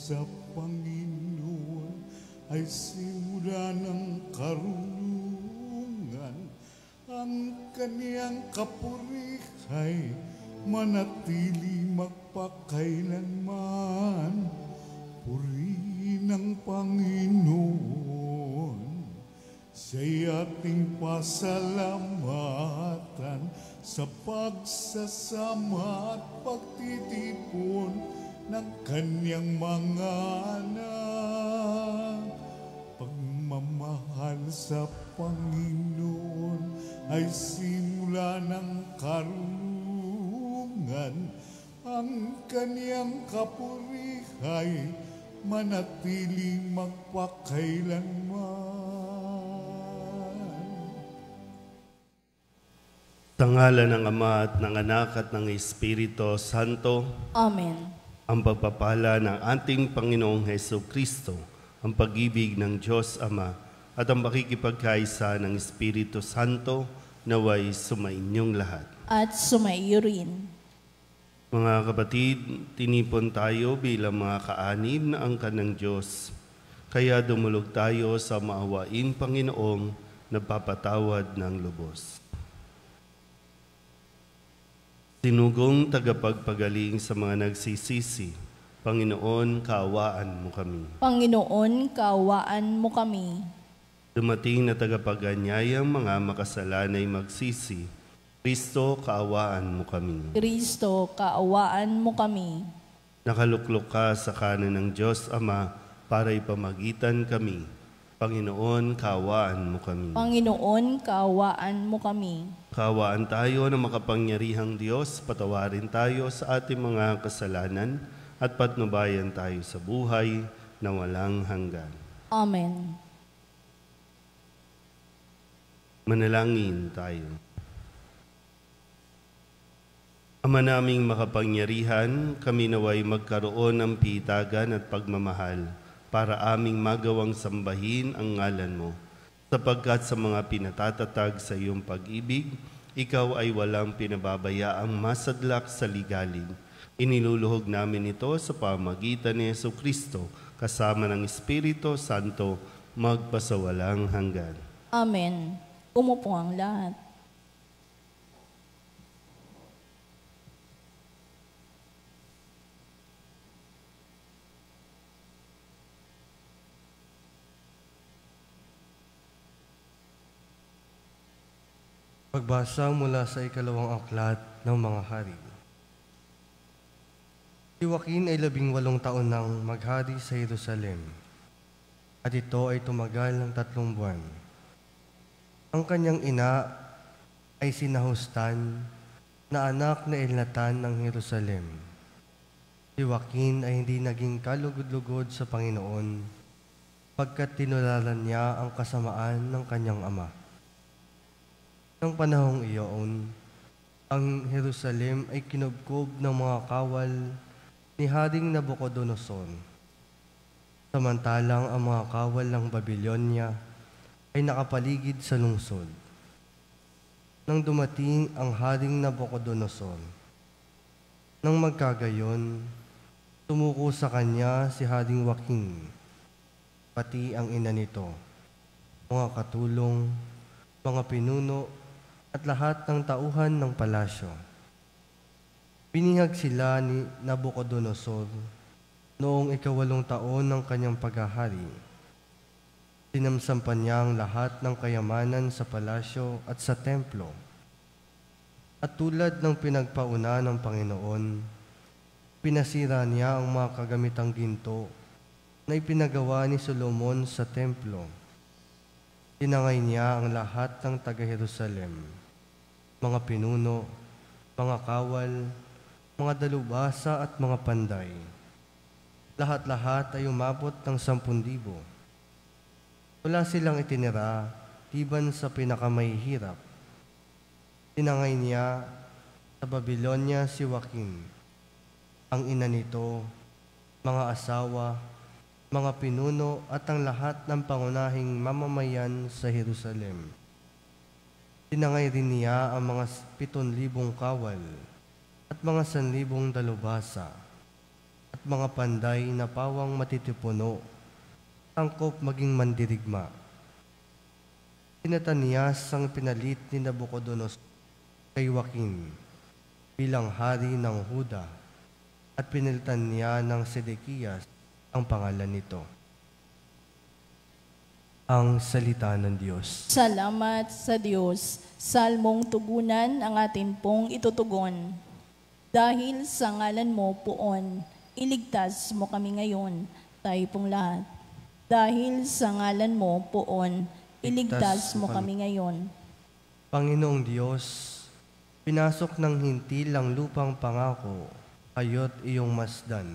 sa Panginoon ay simula ng karunungan. Ang kaniyang kapurihay manatili magpakailanman. Purihin ang Panginoon. Siya'y ating pasalamatan sa pagsasama at pagtitipon ng kaniyang mga anak. Pagmamahal sa Panginoon ay simula ng karunungan. Ang kaniyang kapurihay manatili magpakailanman. Sa ngalan ng Ama at ng Anak at ng Espiritu Santo. Amen. Ang pagpapala ng ating Panginoong Hesukristo, ang pag-ibig ng Diyos Ama, at ang makikipagkaisa ng Espiritu Santo naway sumainyong lahat. At sumaiyo rin. Mga kapatid, tinipon tayo bilang mga kaanib na angkan ng Diyos. Kaya dumulog tayo sa maawaing Panginoong nagpapatawad ng lubos. Sinugong tagapagpagaling sa mga nagsisisi, Panginoon, kaawaan mo kami. Panginoon, kaawaan mo kami. Dumating na tagapaganyayang mga makasalanay magsisi, Kristo, kaawaan mo kami. Kristo, kaawaan mo kami. Nakaluklok ka sa kanan ng Diyos Ama para ipamagitan kami. Panginoon, kaawaan mo kami. Panginoon, kaawaan mo kami. Kaawaan tayo ng makapangyarihang Diyos, patawarin tayo sa ating mga kasalanan at patnubayan tayo sa buhay na walang hanggan. Amen. Manalangin tayo. Ama naming makapangyarihan, kami naway magkaroon ng pitagan at pagmamahal para aming magawang sambahin ang ngalan mo. Sapagkat sa mga pinatatatag sa iyong pag-ibig, ikaw ay walang pinababayaang masadlak sa ligalig. Iniluluhog namin ito sa pamagitan ni Jesucristo, kasama ng Espiritu Santo, magpasawalang hanggan. Amen. Umupo ang lahat. Pagbasa mula sa ikalawang aklat ng mga hari. Si Joaquin ay 18 taon nang maghari sa Jerusalem, at ito ay tumagal ng 3 buwan. Ang kanyang ina ay si Nahustan, na anak na Elnatan ng Jerusalem. Si Joaquin ay hindi naging kalugod-lugod sa Panginoon, pagkat tinularan niya ang kasamaan ng kanyang ama. Nang panahong iyon, ang Jerusalem ay kinubkob ng mga kawal ni Haring Nabucodonosor. Samantalang ang mga kawal ng Babylonia ay nakapaligid sa lungsod. Nang dumating ang Haring Nabucodonosor, nang magkagayon, tumuko sa kanya si Haring Joaquin, pati ang ina nito, mga katulong, mga pinuno, at lahat ng tauhan ng palasyo. Binihag sila ni Nabucodonosor noong 8 taon ng kanyang paghahari. Sinamsampan niya ang lahat ng kayamanan sa palasyo at sa templo. At tulad ng pinagpauna ng Panginoon, pinasira niya ang mga kagamitang ginto na ipinagawa ni Solomon sa templo. Tinangay niya ang lahat ng taga-Jerusalem, mga pinuno, mga kawal, mga dalubhasa at mga panday. Lahat-lahat ay umabot ng 10,000. Wala silang itinira, tiban sa pinakamahihirap. Tinangay niya sa Babylonia si Joaquin, ang ina nito, mga asawa, mga pinuno at ang lahat ng pangunahing mamamayan sa Jerusalem. Tinangay rin niya ang mga 7,000 kawal at mga 1,000 dalubhasa at mga panday na pawang matitipuno, tangkop maging mandirigma. Tinatanias ang pinalit ni Nabucodonosor kay Joaquin bilang hari ng Huda at pinalitan niya ng Sedekias ang pangalan nito. Ang salita ng Diyos. Salamat sa Diyos. Salmong tugunan ang atin pong itutugon. Dahil sa ngalan mo poon, iligtas mo kami ngayon, tayo pong lahat. Dahil sa ngalan mo poon, iligtas mo kami ngayon. Panginoong Diyos, pinasok ng hintil ang lupang pangako, kayo't iyong masdan.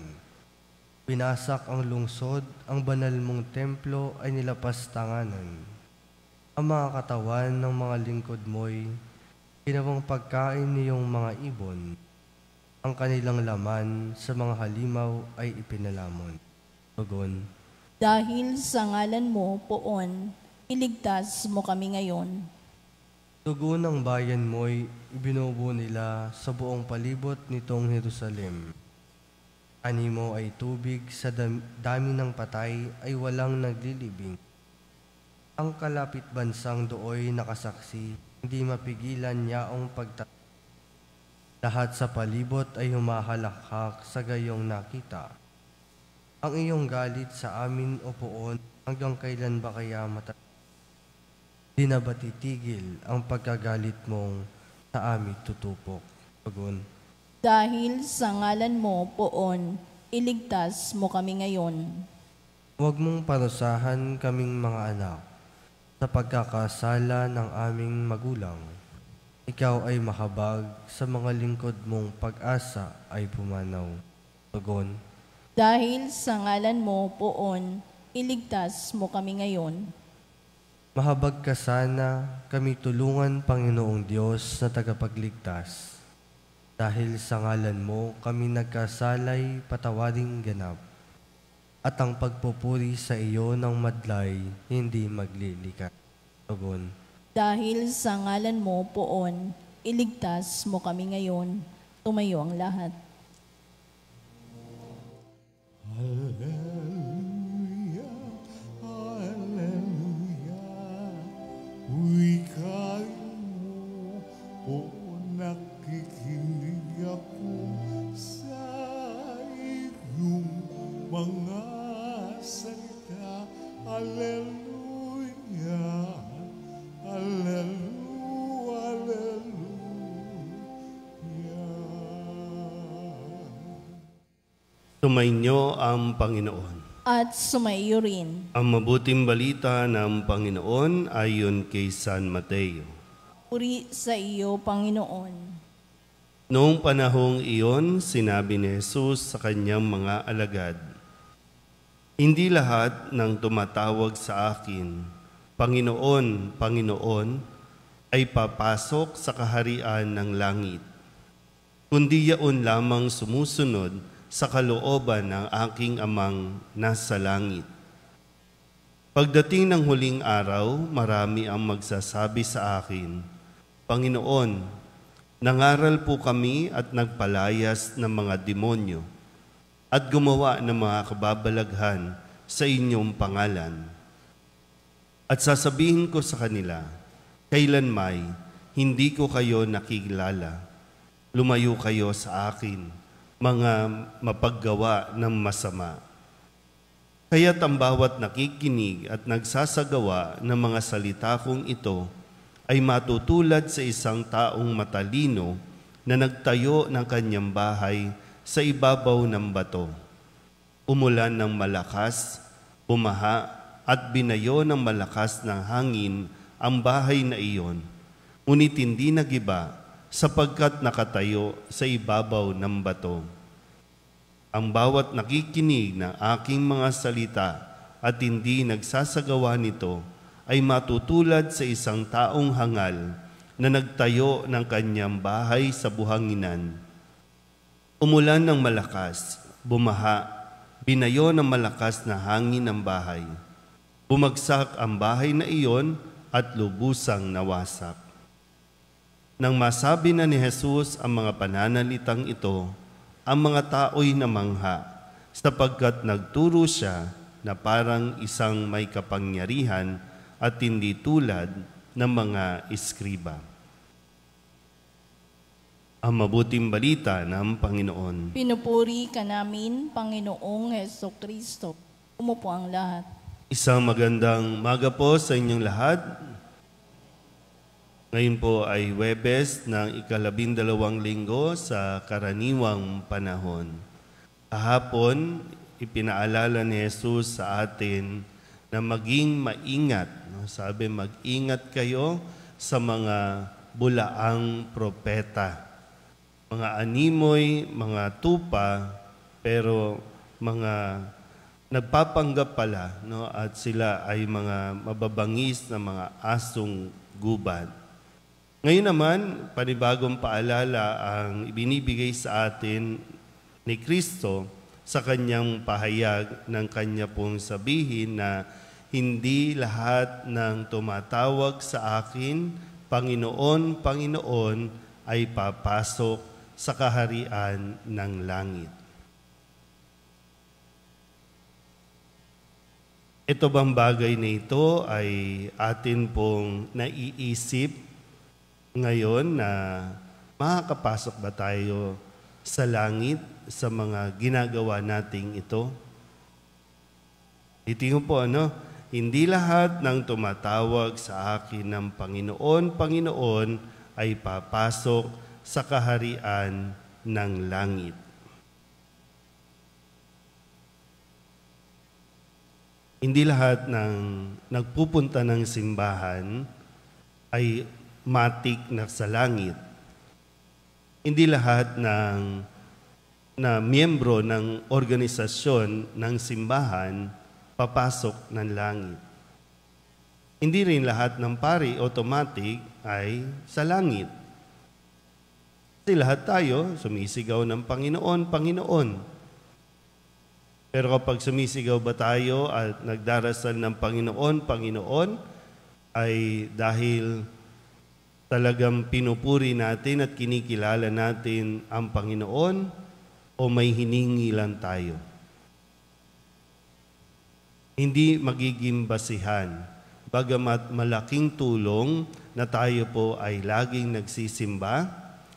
Binasak ang lungsod, ang banal mong templo ay nilapastanganan. Ang mga katawan ng mga lingkod mo'y ginawang pagkain niyong mga ibon. Ang kanilang laman sa mga halimaw ay ipinalamon. Tugon. Dahil sa ngalan mo poon, iligtas mo kami ngayon. Dugo ng bayan mo'y ibinubo nila sa buong palibot nitong Jerusalem. Animo ay tubig, sa dami ng patay ay walang naglilibing. Ang kalapit bansang dooy nakasaksi, hindi mapigilan niyaong lahat sa palibot ay humahalakhak sa gayong nakita. Ang iyong galit sa amin o poon, hanggang kailan ba kaya Di na ba titigil ang pagkagalit mong sa amin tutupok? Tugon. Dahil sa ngalan mo poon, iligtas mo kami ngayon. Huwag mong parusahan kaming mga anak sa pagkakasala ng aming magulang. Ikaw ay mahabag, sa mga lingkod mong pag-asa ay pumanaw. Tugon. Dahil sa ngalan mo poon, iligtas mo kami ngayon. Mahabag ka sana, kami tulungan, Panginoong Diyos na tagapagligtas. Dahil sa ngalan mo, kami nagkasalay, patawaring ganap. At ang pagpupuri sa iyo ng madlay, hindi maglilikat. Tugon. Dahil sa ngalan mo poon, iligtas mo kami ngayon. Tumayo ang lahat. Hallelujah, hallelujah. Wikay mo, o nakikinig ako sa iyong mga salita. Hallelujah, hallelujah, hallelujah. Sumainyo ang Panginoon. At sumaiyo rin. Ang mabuting balita ng Panginoon ayon kay San Mateo. Puri sa iyo, Panginoon. Noong panahong iyon, sinabi ni Jesus sa kanyang mga alagad, "Hindi lahat ng tumatawag sa akin, Panginoon, Panginoon, ay papasok sa kaharian ng langit, kundi yaon lamang sumusunod sa kalooban ng aking Amang nasa langit. Pagdating ng huling araw, marami ang magsasabi sa akin, Panginoon, nangaral po kami at nagpalayas ng mga demonyo at gumawa ng mga kababalaghan sa inyong pangalan. At sasabihin ko sa kanila, kailanmay, hindi ko kayo nakilala. Lumayo kayo sa akin, mga mapaggawa ng masama. Kaya't ang bawat nakikinig at nagsasagawa ng mga salita kong ito ay matutulad sa isang taong matalino na nagtayo ng kanyang bahay sa ibabaw ng bato. Umulan ng malakas, bumaha at binayo ng malakas na hangin ang bahay na iyon, ngunit hindi nagiba sapagkat nakatayo sa ibabaw ng bato. Ang bawat nakikinig ng aking mga salita at hindi nagsasagawa nito ay matutulad sa isang taong hangal na nagtayo ng kanyang bahay sa buhanginan. Umulan ng malakas, bumaha, binayo ng malakas na hangin ang bahay. Bumagsak ang bahay na iyon at lubusang nawasak. Nang masabi na ni Jesus ang mga pananalitang ito, ang mga tao'y namangha sapagkat nagturo siya na parang isang may kapangyarihan at hindi tulad ng mga eskriba. Ang mabuting balita ng Panginoon. Pinupuri ka namin, Panginoong Hesukristo. Umupo ang lahat. Isang magandang maga po sa inyong lahat. Ngayon po ay Huwebes ng 12 linggo sa karaniwang panahon. Kahapon, ipinaalala ni Jesus sa atin na maging maingat. Sabi, mag-ingat kayo sa mga bulaang propeta. Mga animoy, mga tupa, pero mga nagpapanggap pala, no? At sila ay mga mababangis na mga asong gubat. Ngayon naman, panibagong paalala ang ibinibigay sa atin ni Kristo sa kanyang pahayag ng kanya pong sabihin na hindi lahat ng tumatawag sa akin, Panginoon, Panginoon, ay papasok sa kaharian ng langit. Ito bang bagay na ito ay atin pong naiisip ngayon na makakapasok ba tayo sa langit sa mga ginagawa nating ito? Itingin po, hindi lahat ng tumatawag sa akin ng Panginoon, Panginoon ay papasok sa kaharian ng langit. Hindi lahat ng nagpupunta ng simbahan ay matik na sa langit. Hindi lahat na miyembro ng organisasyon ng simbahan papasok ng langit. Hindi rin lahat ng pari automatic ay sa langit. Kasi lahat tayo sumisigaw ng Panginoon, Panginoon. Pero kapag sumisigaw ba tayo at nagdarasal ng Panginoon, Panginoon, ay dahil talagang pinupuri natin at kinikilala natin ang Panginoon o may hiningi lang tayo? Hindi magiging basihan, bagamat malaking tulong na tayo po ay laging nagsisimba,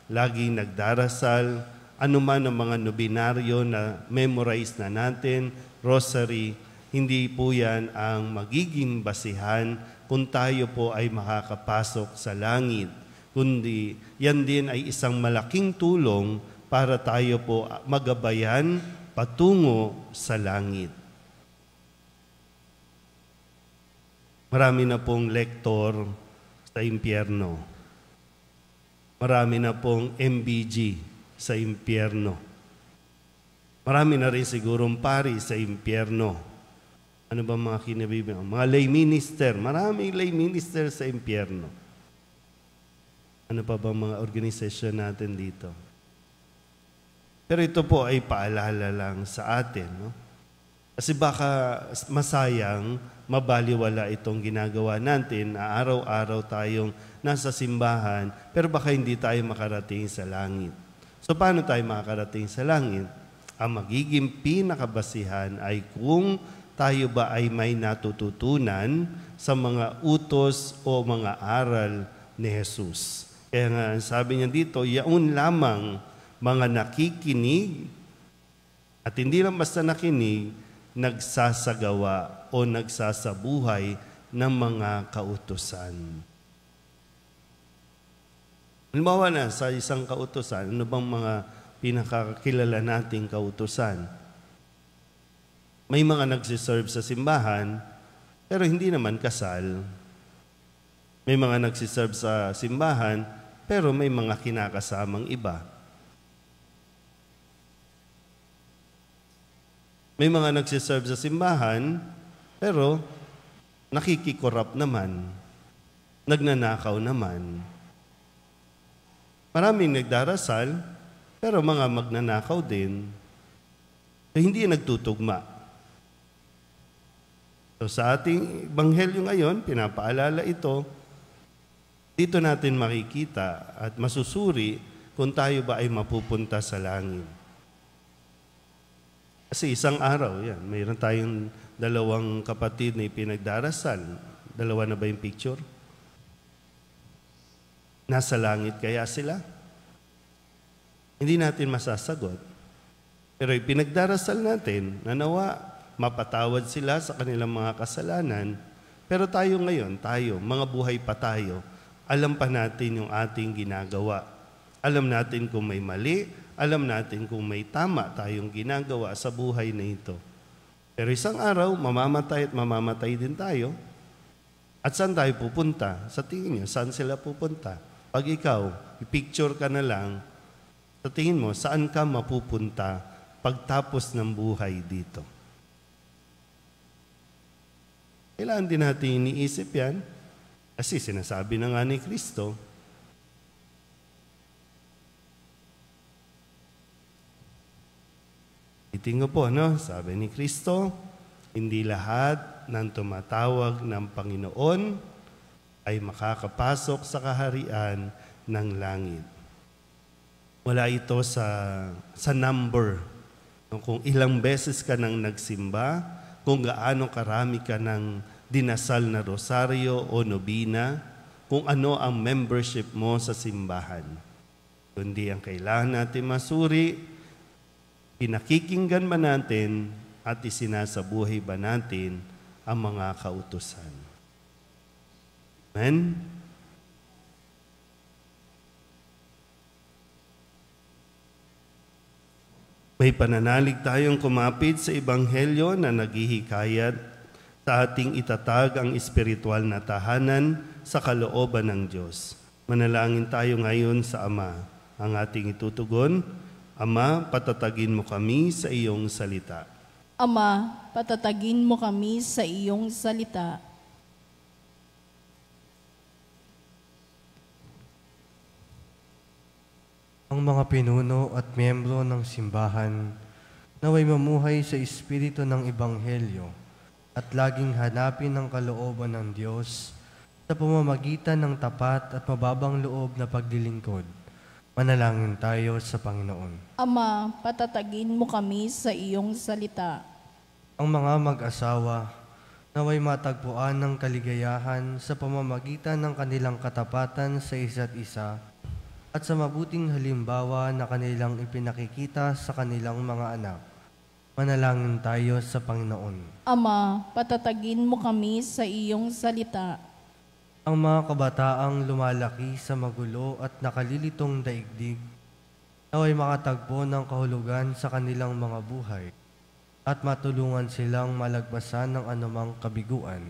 laging nagdarasal, anuman ang mga nobinaryo na memorize na natin, rosary, hindi po yan ang magiging basihan kung tayo po ay makakapasok sa langit. Kundi yan din ay isang malaking tulong para tayo po magabayan patungo sa langit. Marami na pong lektor sa impyerno. Marami na pong MBG sa impyerno. Marami na rin sigurong pari sa impyerno. Ano ba mga kinabibilang? Mga lay minister. Maraming lay minister sa impyerno. Ano pa ba mga organisasyon natin dito? Pero ito po ay paalala lang sa atin, no? Kasi baka masayang, mabaliwala itong ginagawa natin na araw-araw tayong nasa simbahan, pero baka hindi tayo makarating sa langit. So paano tayo makakarating sa langit? Ang magiging pinakabasihan ay kung tayo ba ay may natututunan sa mga utos o mga aral ni Jesus. Kaya nga sabi niya dito, yaon lamang mga nakikinig at hindi lang basta nakinig, nagsasagawa o nagsasabuhay ng mga kautusan. Halimbawa na sa isang kautusan, ano bang mga pinakakilala nating kautusan? May mga nagsiserve sa simbahan, pero hindi naman kasal. May mga nagsiserve sa simbahan, pero may mga kinakasamang iba. May mga nagsiserve sa simbahan, pero nakikikorrupt naman, nagnanakaw naman. Maraming nagdarasal, pero mga magnanakaw din. So, hindi nagtutugma. So sa ating ebanghelyo ngayon, pinapaalala ito, dito natin makikita at masusuri kung tayo ba ay mapupunta sa langit. Kasi isang araw, yan, mayroon tayong dalawang kapatid na ipinagdarasal. Dalawa na ba yung picture? Nasa langit kaya sila? Hindi natin masasagot. Pero ipinagdarasal natin na nawa mapatawad sila sa kanilang mga kasalanan. Pero tayo ngayon, mga buhay pa tayo, alam pa natin yung ating ginagawa. Alam natin kung may mali, alam natin kung may tama tayong ginagawa sa buhay na ito. Pero isang araw, mamamatay at mamamatay din tayo. At saan tayo pupunta? Sa tingin niyo, saan sila pupunta? Pag ikaw, i-picture ka na lang, sa tingin mo, saan ka mapupunta pagtapos ng buhay dito? Kailangan din natin iniisip yan. Kasi sinasabi na nga ni Kristo, itingo po, no? Sabi ni Kristo, hindi lahat ng tumatawag ng Panginoon ay makakapasok sa kaharian ng langit. Wala ito sa number. Kung ilang beses ka nang nagsimba, kung gaano karami ka nang dinasal na rosaryo o nobina, kung ano ang membership mo sa simbahan. Kundi ang kailangan natin masuri, pinakikinggan ba natin at isinasabuhay ba natin ang mga kautusan. Amen? May pananalig tayong kumapit sa Ebanghelyo na naghihikayat sa ating itatag ang espiritual na tahanan sa kalooban ng Diyos. Manalangin tayo ngayon sa Ama. Ang ating itutugon, Ama, patatagin mo kami sa iyong salita. Ama, patatagin mo kami sa iyong salita. Ang mga pinuno at miyembro ng simbahan naway mamuhay sa espiritu ng Ebanghelyo at laging hanapin ang kalooban ng Diyos sa pamamagitan ng tapat at mababang loob na paglilingkod. Manalangin tayo sa Panginoon. Ama, patatagin mo kami sa iyong salita. Ang mga mag-asawa naway matagpuan ng kaligayahan sa pamamagitan ng kanilang katapatan sa isa't isa at sa mabuting halimbawa na kanilang ipinakikita sa kanilang mga anak. Manalangin tayo sa Panginoon. Ama, patatagin mo kami sa iyong salita. Ang mga kabataang lumalaki sa magulo at nakalilitong daigdig, naway makatagpo ng kahulugan sa kanilang mga buhay at matulungan silang malagpasan ng anumang kabiguan.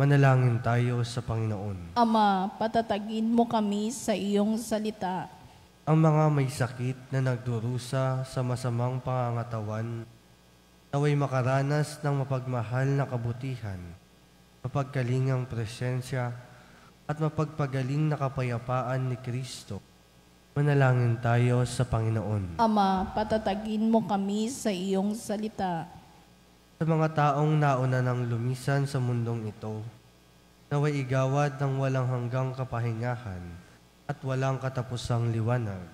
Manalangin tayo sa Panginoon. Ama, patatagin mo kami sa iyong salita. Ang mga may sakit na nagdurusa sa masamang pangangatawan, naway makaranas ng mapagmahal na kabutihan, mapagkalingang presensya, at mapagpagaling na kapayapaan ni Kristo. Manalangin tayo sa Panginoon. Ama, patatagin mo kami sa iyong salita. Sa mga taong nauna ng lumisan sa mundong ito, naway igawad ng walang hanggang kapahingahan at walang katapusang liwanag.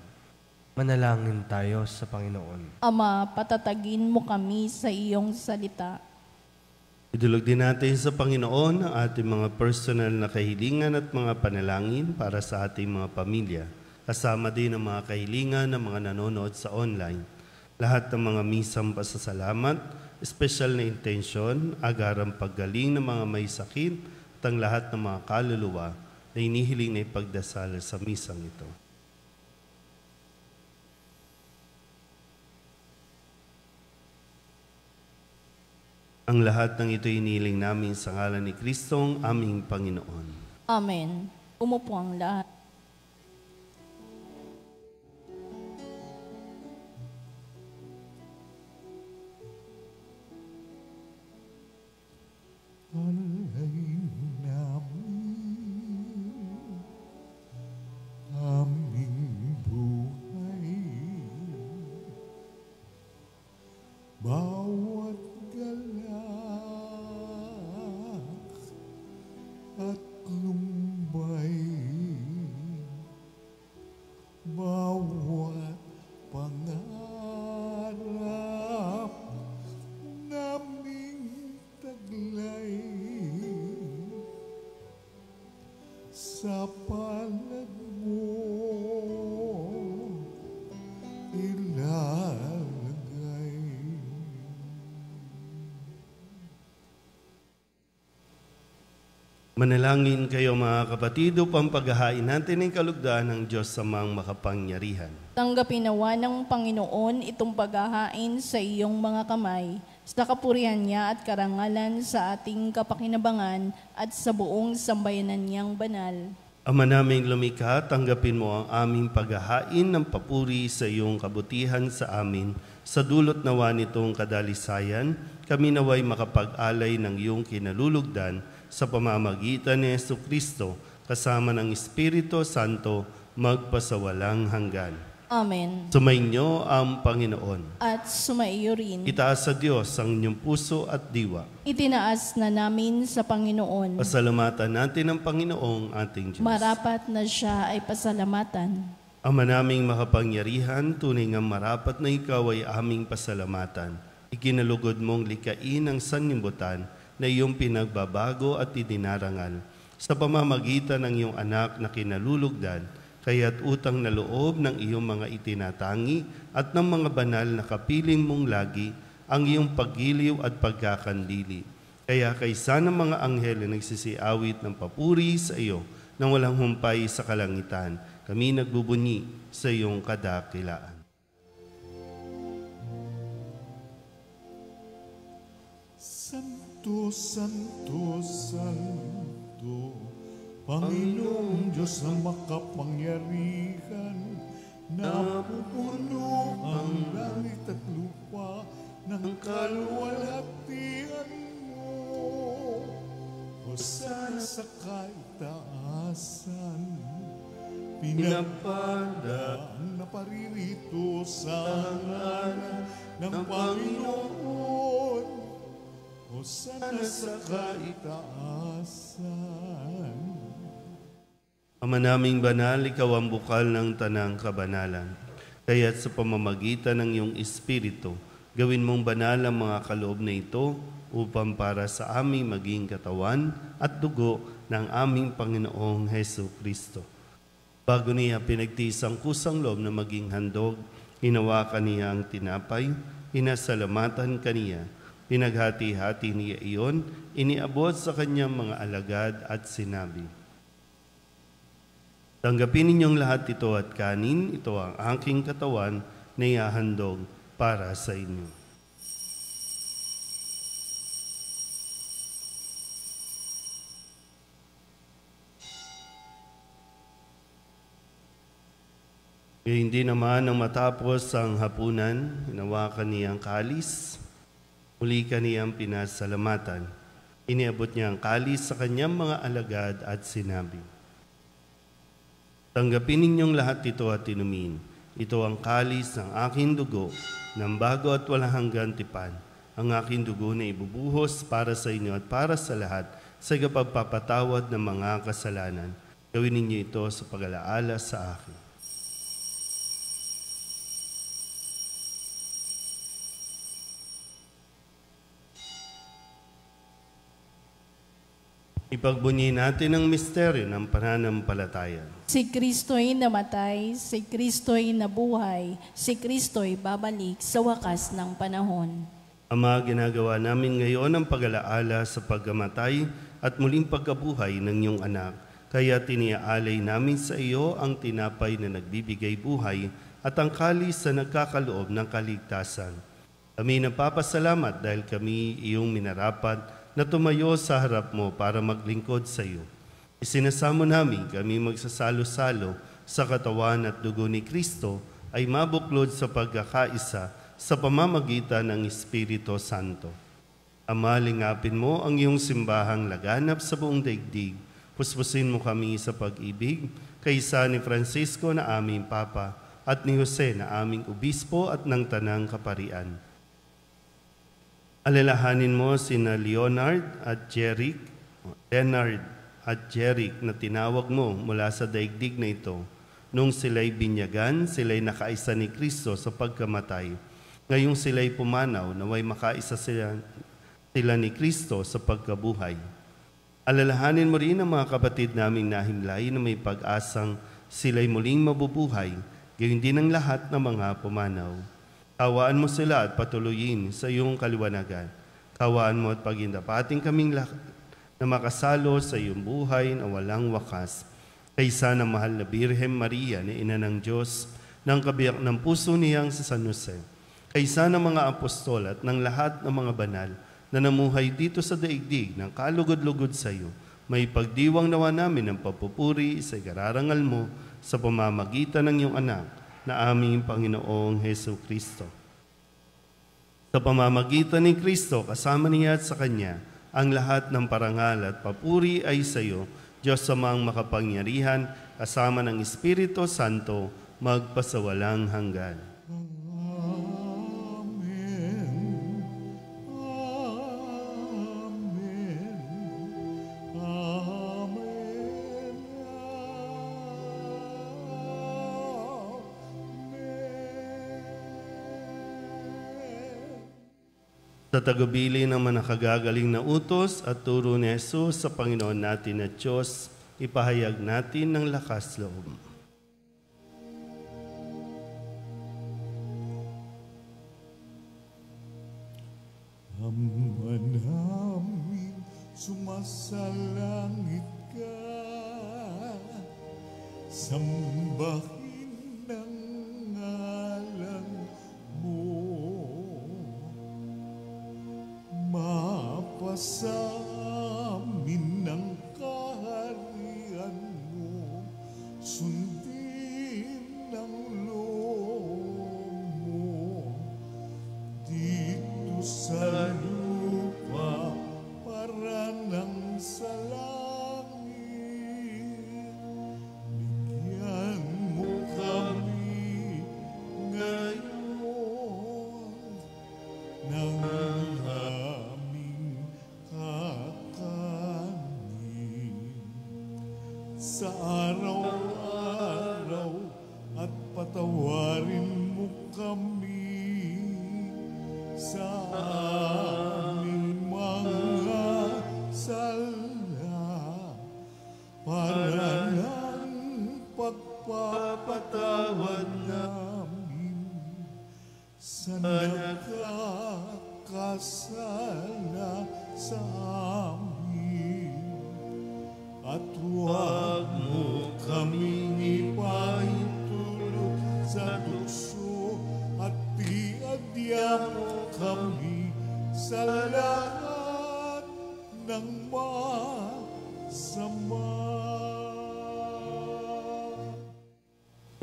Manalangin tayo sa Panginoon. Ama, patatagin mo kami sa iyong salita. Idulog din natin sa Panginoon ang ating mga personal na kahilingan at mga panalangin para sa ating mga pamilya. Kasama din ang mga kahilingan ng mga nanonood sa online. Lahat ng mga misang pasasalamat, espesyal na intensyon, agarang paggaling ng mga may sakit at ang lahat ng mga kaluluwa na inihiling na ipagdasal sa misang ito. Ang lahat ng ito inihiling namin sa ngalan ni Kristong aming Panginoon. Amen. Umupo ang lahat. Alay namin aming buhay, bawat galak at lumbay sa palad mo ilalagay. Manalangin kayo mga kapatid upang paghahain natin ang kalugdan ng Diyos Amang makapangyarihan. Tanggapin nawa ng Panginoon itong paghahain sa iyong mga kamay, sa kapurihan niya at karangalan sa ating kapakinabangan at sa buong sambayanan niyang banal. Ama naming lumikha, tanggapin mo ang aming paghahain ng papuri sa iyong kabutihan sa amin. Sa dulot nawa nitong kadalisayan, kami naway makapag-alay ng iyong kinalulugdan sa pamamagitan ni Jesucristo, kasama ng Espiritu Santo, magpasawalang hanggan. Amen. Sumainyo ang Panginoon. At sumaiyo rin. Itaas sa Diyos ang inyong puso at diwa. Itinaas na namin sa Panginoon. Pasalamatan natin ang Panginoong ating Diyos. Marapat na siya ay pasalamatan. Ama naming makapangyarihan, tunay nga marapat na ikaw ay aming pasalamatan. Ikinalugod mong likain ang sanlibutan na iyong pinagbabago at idinarangal sa pamamagitan ng iyong anak na kinalulugdan, kaya't utang na loob ng iyong mga itinatangi at ng mga banal na kapiling mong lagi ang iyong paggiliw at pagkakandili. Kaya kaysa ng mga anghel na nagsisiawit ng papuri sa iyo nang walang humpay sa kalangitan, kami nagbubunyi sa iyong kadakilaan. Santo, Santo, Santo, Panginoong Diyos na makapangyarihan, napupuno ang langit at lupa ng kaluwalhatian mo. Hosana sa kaitaasan, pinagpala ang naparirito sa ngalan ng Panginoon. Hosana sa kaitaasan. Ama naming banal, ikaw ang bukal ng tanang kabanalan. Kaya't sa pamamagitan ng iyong Espiritu, gawin mong banal ang mga kaloob na ito upang para sa aming maging katawan at dugo ng aming Panginoong Jesucristo. Bago niya pinagtiis ang kusang loob na maging handog, hinawakan niya ang tinapay, hinasalamatan kaniya, pinaghati-hati niya iyon, iniabot sa kanyang mga alagad at sinabi, tanggapin ninyong lahat ito at kanin, ito ang aking katawan na ihahandog para sa inyo. Hindi naman nang matapos ang hapunan, hinawakan niya ang kalis, muli kaniyang pinasalamatan. Iniabot niya ang kalis sa kanyang mga alagad at sinabi, tanggapin ninyong lahat ito at inumin. Ito ang kalis ng aking dugo, ng bago at walang hanggang tipan. Ang aking dugo na ibubuhos para sa inyo at para sa lahat sa pagpapatawad ng mga kasalanan. Gawin ninyo ito sa pag-alaala sa akin. Ipagbunyi natin ang misteryo ng pananampalataya. Si Kristo'y namatay, si Kristo'y nabuhay, si Kristo'y babalik sa wakas ng panahon. Ama, ginagawa namin ngayon ang pag-alaala sa pagkamatay at muling pagkabuhay ng iyong anak. Kaya tiniaalay namin sa iyo ang tinapay na nagbibigay buhay at ang kalis na nagkakaloob ng kaligtasan. Kami napapasalamat dahil kami iyong minarapat na tumayo sa harap mo para maglingkod sa iyo. Isinasamo namin kami magsasalo-salo sa katawan at dugo ni Kristo ay mabuklod sa pagkakaisa sa pamamagitan ng Espiritu Santo. Ama, lingapin mo ang iyong simbahang laganap sa buong daigdig. Puspusin mo kami sa pag-ibig, kaysa ni Francisco na aming Papa at ni Jose na aming Obispo at ng Tanang Kaparian. Alalahanin mo sina Leonard at Jeric na tinawag mo mula sa daigdig na ito. Nung sila'y binyagan, sila'y nakaisa ni Kristo sa pagkamatay. Ngayong sila'y pumanaw, naway makaisa sila ni Kristo sa pagkabuhay. Alalahanin mo rin ang mga kapatid naming nahimlay na may pag-asang sila'y muling mabubuhay, gayon din ang lahat ng mga pumanaw. Kawaan mo sila at patuloyin sa iyong kaliwanagan. Kawaan mo at pagindapating kaming lahat na makasalo sa iyong buhay na walang wakas. Kaysa ng mahal na Birhen Maria na Ina ng Diyos, ng kabiyak ng puso niyang sa San Jose, kaysa ng mga apostol at ng lahat ng mga banal na namuhay dito sa daigdig ng kalugod-lugod sa iyo, may pagdiwang nawa namin ng papupuri sa ikararangal mo sa pamamagitan ng iyong anak na aming Panginoong Hesu Kristo. Sa pamamagitan ni Kristo, kasama niya at sa Kanya, ang lahat ng parangal at papuri ay sa iyo, Diyos Amang makapangyarihan, kasama ng Espiritu Santo, magpasawalang hanggan. Sa tagubilin ng manakagagaling na utos at turo ni Jesus sa Panginoon natin at Diyos, ipahayag natin ng lakas loob. Ama namin, sumasalangit ka, sambahin ang ngalan mo. Mapasa amin ang kaharian mo, sundin ang loob mo, dito sa lupa para nang sa langit. Bigyan mo kami ngayon ng aming kakanin sa araw-araw, at patawarin mo kami sa aming mga sala, para ng pagpapatawad namin sa nakakasala sa amin. At huwag mo kaming ipahintulot sa tukso, at diadya mo kami sa lahat ng masama.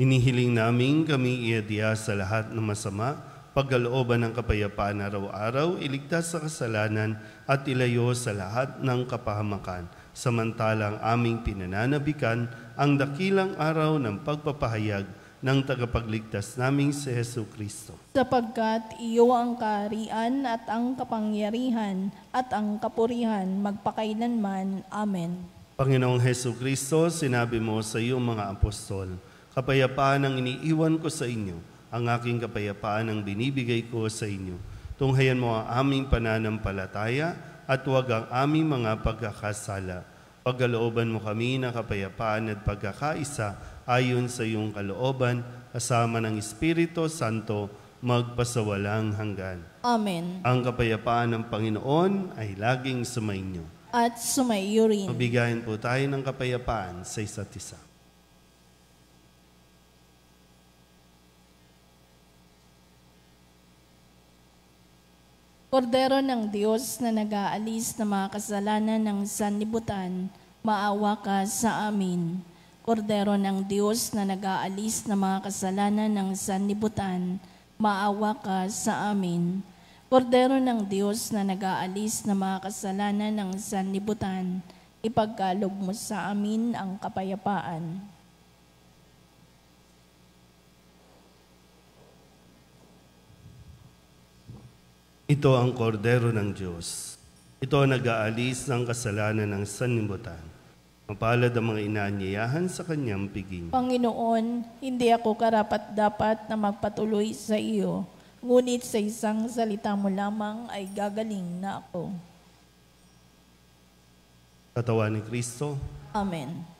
Inihiling namin kami iadya sa lahat ng masama, pagkalooban ng kapayapaan araw-araw, iligtas sa kasalanan at ilayo sa lahat ng kapahamakan. Samantalang aming pinananabikan ang dakilang araw ng pagpapahayag ng tagapagligtas naming si Hesu Kristo. Sapagkat iyo ang kaharian at ang kapangyarihan at ang kapurihan magpakailanman. Amen. Panginoong Hesu Kristo, sinabi mo sa iyong mga apostol, kapayapaan ang iniiwan ko sa inyo, ang aking kapayapaan ang binibigay ko sa inyo. Tunghayan mo ang aming pananampalataya at huwag ang aming mga pagkakasala. Pagkalooban mo kami ng kapayapaan at pagkakaisa ayon sa iyong kalooban, kasama ng Espiritu Santo, magpasawalang hanggan. Amen. Ang kapayapaan ng Panginoon ay laging sumainyo. At sumaiyo rin. Mabigayan po tayo ng kapayapaan sa isa't isa. Kordero ng Diyos na nag-aalis ng mga kasalanan ng sanlibutan, maawa ka sa amin. Kordero ng Diyos na nag-aalis ng mga kasalanan ng sanlibutan, maawa ka sa amin. Kordero ng Diyos na nag-aalis ng mga kasalanan ng sanlibutan, ipagkaloob mo sa amin ang kapayapaan. Ito ang kordero ng Diyos. Ito ang nag-aalis ng kasalanan ng sanlibutan. Mapalad ang mga inaanyayahan sa kanyang piging. Panginoon, hindi ako karapat-dapat na magpatuloy sa iyo, ngunit sa isang salita mo lamang ay gagaling na ako. Katawan ni Kristo. Amen.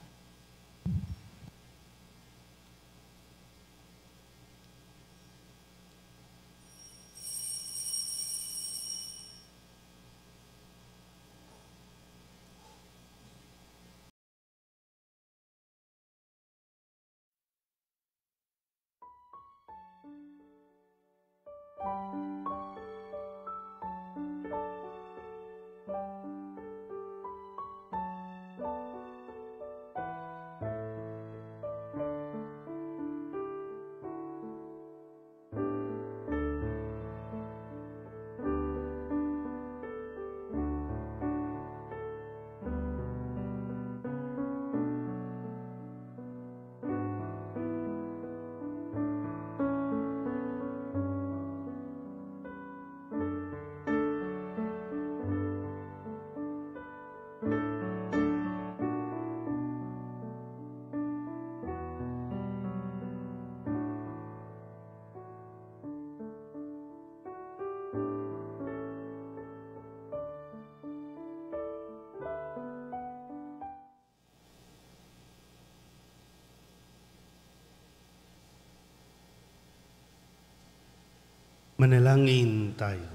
Manalangin tayo.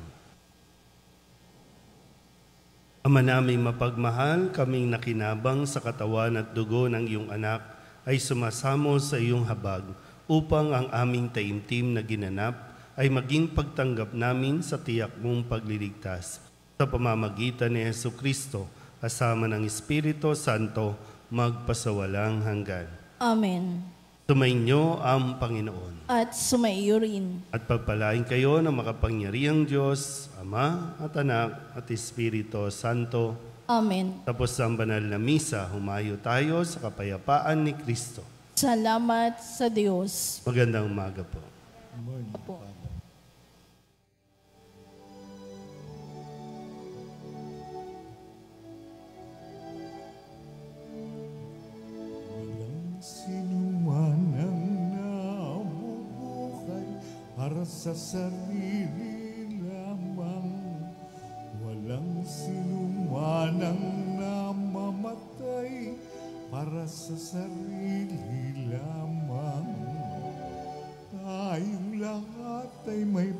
Ama naming mapagmahal, kaming nakinabang sa katawan at dugo ng iyong anak ay sumasamo sa iyong habag upang ang aming taimtim na ginanap ay maging pagtanggap namin sa tiyak mong pagliligtas sa pamamagitan ni Jesucristo kasama ng Espiritu Santo magpasawalang hanggan. Amen. Sumainyo ang Panginoon. At sumaiyo rin. At pagpalain kayo ng makapangyarihang Diyos, Ama at Anak at Espiritu Santo. Amen. Tapos ang banal na misa, humayo tayo sa kapayapaan ni Kristo. Salamat sa Diyos. Magandang umaga po. Apo. Walang sinuman ang nabubuhay para sa sarili lamang. Walang sinuman ang namamatay para sa sarili lamang. Tayong lahat ay may